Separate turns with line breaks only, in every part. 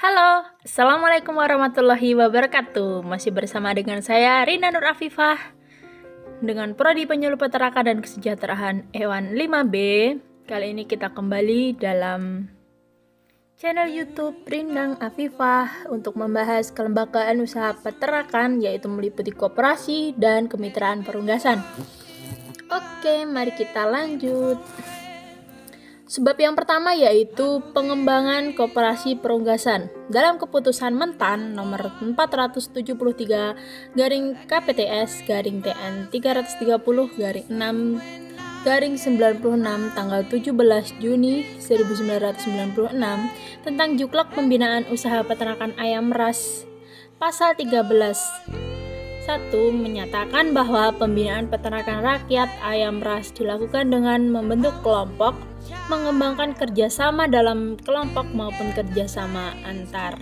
Halo, Assalamualaikum warahmatullahi wabarakatuh. Masih bersama dengan saya Rina Nur Afifah dengan Prodi Penyuluh Peternakan dan Kesejahteraan Hewan 5B. Kali ini kita kembali dalam channel YouTube Rindang Afifah untuk membahas kelembagaan usaha peternakan, yaitu meliputi koperasi dan kemitraan perunggasan. Oke, mari kita lanjut. Sebab yang pertama yaitu pengembangan koperasi perunggasan. Dalam keputusan Mentan nomor 470/KPTS/TN 330/6/96 tanggal 17 Juni 1996 tentang Juklak Pembinaan Usaha Peternakan Ayam Ras. Pasal 13.1 menyatakan bahwa pembinaan peternakan rakyat ayam ras dilakukan dengan membentuk kelompok, mengembangkan kerjasama dalam kelompok maupun kerjasama antar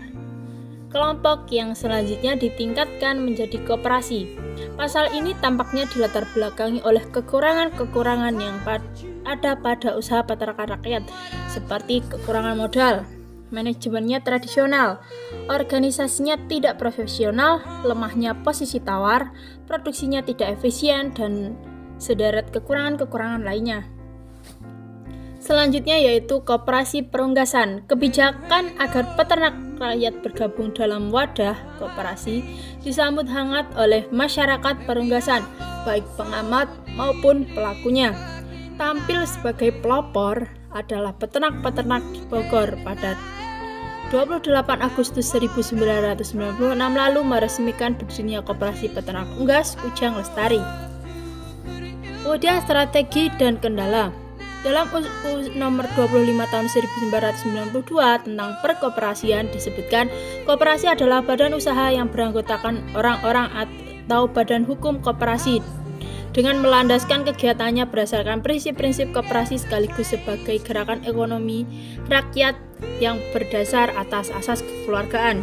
kelompok yang selanjutnya ditingkatkan menjadi koperasi. Pasal ini tampaknya dilatar belakangi oleh kekurangan-kekurangan yang ada pada usaha peternakan rakyat, seperti kekurangan modal, manajemennya tradisional, organisasinya tidak profesional, lemahnya posisi tawar, produksinya tidak efisien, dan sederet kekurangan-kekurangan lainnya. Selanjutnya yaitu koperasi perunggasan. Kebijakan agar peternak rakyat bergabung dalam wadah koperasi disambut hangat oleh masyarakat perunggasan, baik pengamat maupun pelakunya. Tampil sebagai pelopor adalah peternak-peternak di Bogor pada 28 Agustus 1996 lalu meresmikan berdirinya Koperasi Peternak Unggas Ujang Lestari. Kemudian strategi dan kendala. Dalam nomor 25 tahun 1992 tentang perkoperasian disebutkan, koperasi adalah badan usaha yang beranggotakan orang-orang atau badan hukum koperasi dengan melandaskan kegiatannya berdasarkan prinsip-prinsip koperasi sekaligus sebagai gerakan ekonomi rakyat yang berdasar atas asas kekeluargaan.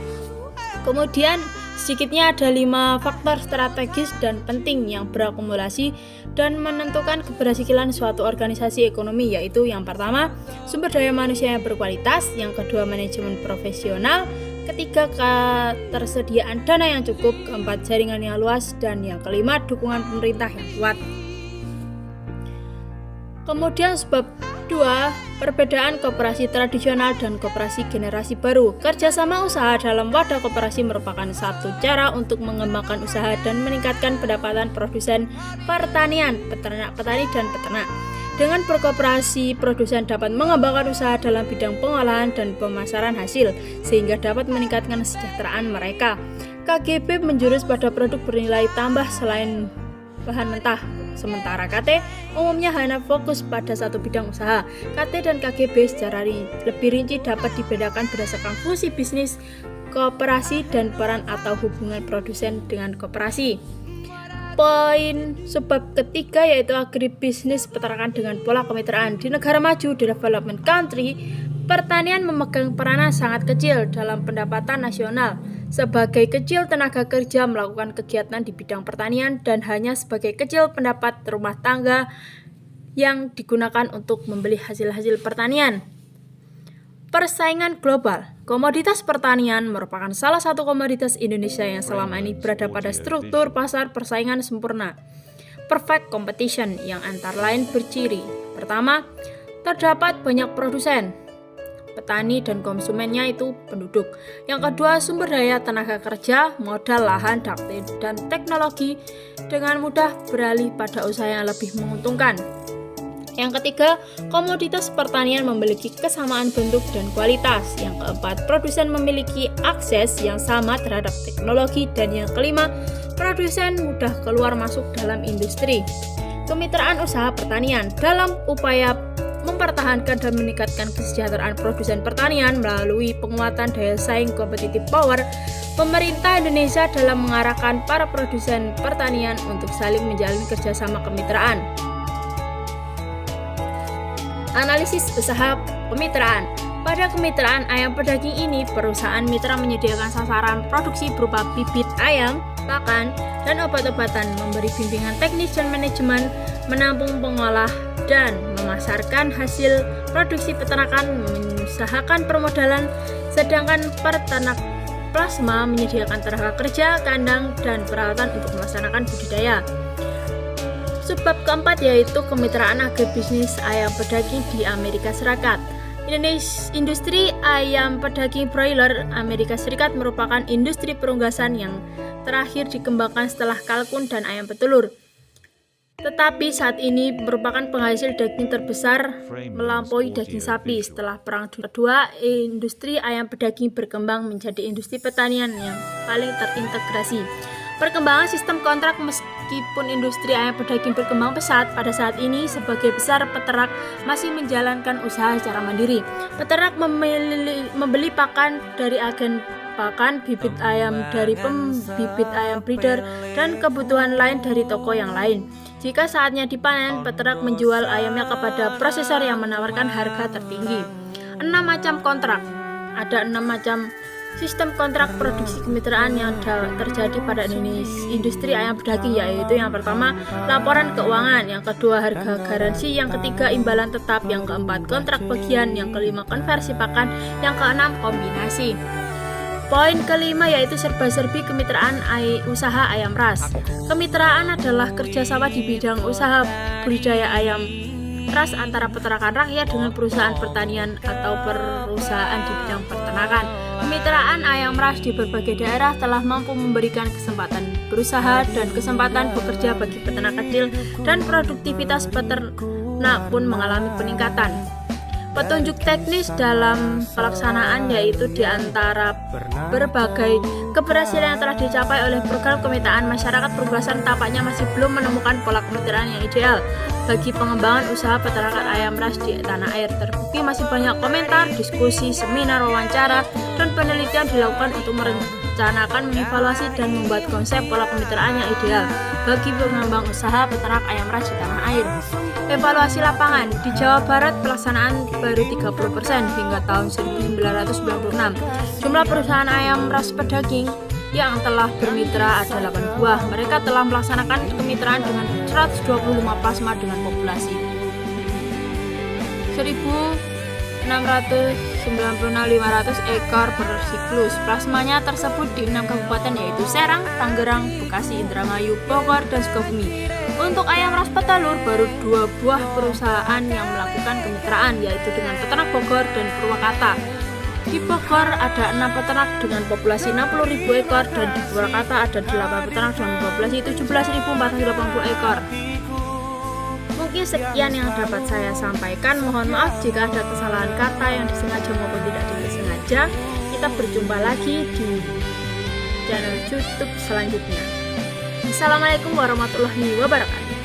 Kemudian sedikitnya ada 5 faktor strategis dan penting yang berakumulasi dan menentukan keberhasilan suatu organisasi ekonomi, yaitu yang pertama, sumber daya manusia yang berkualitas, yang kedua, manajemen profesional, ketiga, ketersediaan dana yang cukup, keempat, jaringan yang luas, dan yang kelima, dukungan pemerintah yang kuat. Kemudian sebab 2, perbedaan koperasi tradisional dan koperasi generasi baru. Kerjasama usaha dalam wadah koperasi merupakan satu cara untuk mengembangkan usaha dan meningkatkan pendapatan produsen pertanian, petani dan peternak. Dengan berkoperasi, produsen dapat mengembangkan usaha dalam bidang pengolahan dan pemasaran hasil, sehingga dapat meningkatkan kesejahteraan mereka. KGB menjurus pada produk bernilai tambah selain bahan mentah, sementara KT umumnya hanya fokus pada satu bidang usaha. KT dan KGB secara lebih rinci dapat dibedakan berdasarkan fungsi bisnis koperasi dan peran atau hubungan produsen dengan koperasi. Poin sebab ketiga yaitu agribisnis peternakan dengan pola kemitraan. Di negara maju, development country, pertanian memegang peranan sangat kecil dalam pendapatan nasional. Sebagai kecil tenaga kerja melakukan kegiatan di bidang pertanian dan hanya sebagai kecil pendapat rumah tangga yang digunakan untuk membeli hasil-hasil pertanian. Persaingan global. Komoditas pertanian merupakan salah satu komoditas Indonesia yang selama ini berada pada struktur pasar persaingan sempurna. Perfect competition yang antara lain berciri. Pertama, terdapat banyak produsen, petani dan konsumennya itu penduduk. Yang kedua, sumber daya tenaga kerja, modal, lahan, dan teknologi dengan mudah beralih pada usaha yang lebih menguntungkan. Yang ketiga, komoditas pertanian memiliki kesamaan bentuk dan kualitas. Yang keempat, produsen memiliki akses yang sama terhadap teknologi. Dan yang kelima, produsen mudah keluar masuk dalam industri. Kemitraan usaha pertanian dalam upaya mempertahankan dan meningkatkan kesejahteraan produsen pertanian melalui penguatan daya saing competitive power, pemerintah Indonesia dalam mengarahkan para produsen pertanian untuk saling menjalin kerjasama kemitraan. Analisis usaha kemitraan. Pada kemitraan ayam pedaging ini, perusahaan mitra menyediakan sasaran produksi berupa bibit ayam, pakan, dan obat-obatan, memberi bimbingan teknis dan manajemen, menampung, pengolah, dan memasarkan hasil produksi peternakan, mengusahakan permodalan, sedangkan peternak plasma menyediakan tenaga kerja, kandang, dan peralatan untuk melaksanakan budidaya. Subbab keempat yaitu kemitraan agribisnis ayam pedaging di Amerika Serikat. Industri ayam pedaging broiler Amerika Serikat merupakan industri perunggasan yang terakhir dikembangkan setelah kalkun dan ayam petelur. Tetapi saat ini merupakan penghasil daging terbesar melampaui daging sapi. Setelah Perang Dunia Kedua, industri ayam pedaging berkembang menjadi industri pertanian yang paling terintegrasi. Perkembangan sistem kontrak. Meskipun industri ayam pedaging berkembang pesat, pada saat ini sebagai besar peternak masih menjalankan usaha secara mandiri. Peternak membeli pakan dari agen pakan, bibit ayam dari pembibit ayam breeder, dan kebutuhan lain dari toko yang lain. Jika saatnya dipanen, peternak menjual ayamnya kepada prosesor yang menawarkan harga tertinggi. 6 macam kontrak. Ada 6 macam sistem kontrak produksi kemitraan yang terjadi pada industri ayam pedaging, yaitu yang pertama laporan keuangan, yang kedua harga garansi, yang ketiga imbalan tetap, yang keempat kontrak bagian, yang kelima konversi pakan, yang keenam kombinasi. Poin kelima yaitu serba-serbi kemitraan usaha ayam ras. Kemitraan adalah kerjasama di bidang usaha budidaya ayam ras antara peternakan rakyat dengan perusahaan pertanian atau perusahaan di bidang peternakan. Kemitraan ayam ras di berbagai daerah telah mampu memberikan kesempatan berusaha dan kesempatan bekerja bagi peternak kecil, dan produktivitas peternak pun mengalami peningkatan. Petunjuk teknis dalam pelaksanaan yaitu di antara berbagai keberhasilan yang telah dicapai oleh program kemitraan, masyarakat perunggasan tampaknya masih belum menemukan pola kemitraan yang ideal bagi pengembangan usaha peternakan ayam ras di tanah air. Terbukti masih banyak komentar, diskusi, seminar, wawancara, dan penelitian dilakukan untuk merencanakan, mengevaluasi, dan membuat konsep pola kemitraan yang ideal bagi pengembang usaha peternak ayam ras di tanah air. Evaluasi lapangan. Di Jawa Barat pelaksanaan baru 30% hingga tahun 1996. Jumlah perusahaan ayam ras pedaging yang telah bermitra ada 8 buah. Mereka telah melaksanakan kemitraan dengan 125 plasma dengan populasi 1.696.500 ekor per siklus. Plasmanya tersebut di 6 kabupaten yaitu Serang, Tangerang, Bekasi, Indramayu, Bogor, dan Sukabumi. Untuk ayam ras petelur baru 2 buah perusahaan yang melakukan kemitraan, yaitu dengan Peternak Bogor dan Purwakarta. Di Bogor ada 6 peternak dengan populasi 60.000 ekor, dan di Purwakarta ada 8 peternak dengan populasi 17.480 ekor. Mungkin sekian yang dapat saya sampaikan. Mohon maaf jika ada kesalahan kata yang disengaja maupun tidak disengaja. Kita berjumpa lagi di channel YouTube selanjutnya. Assalamualaikum warahmatullahi wabarakatuh.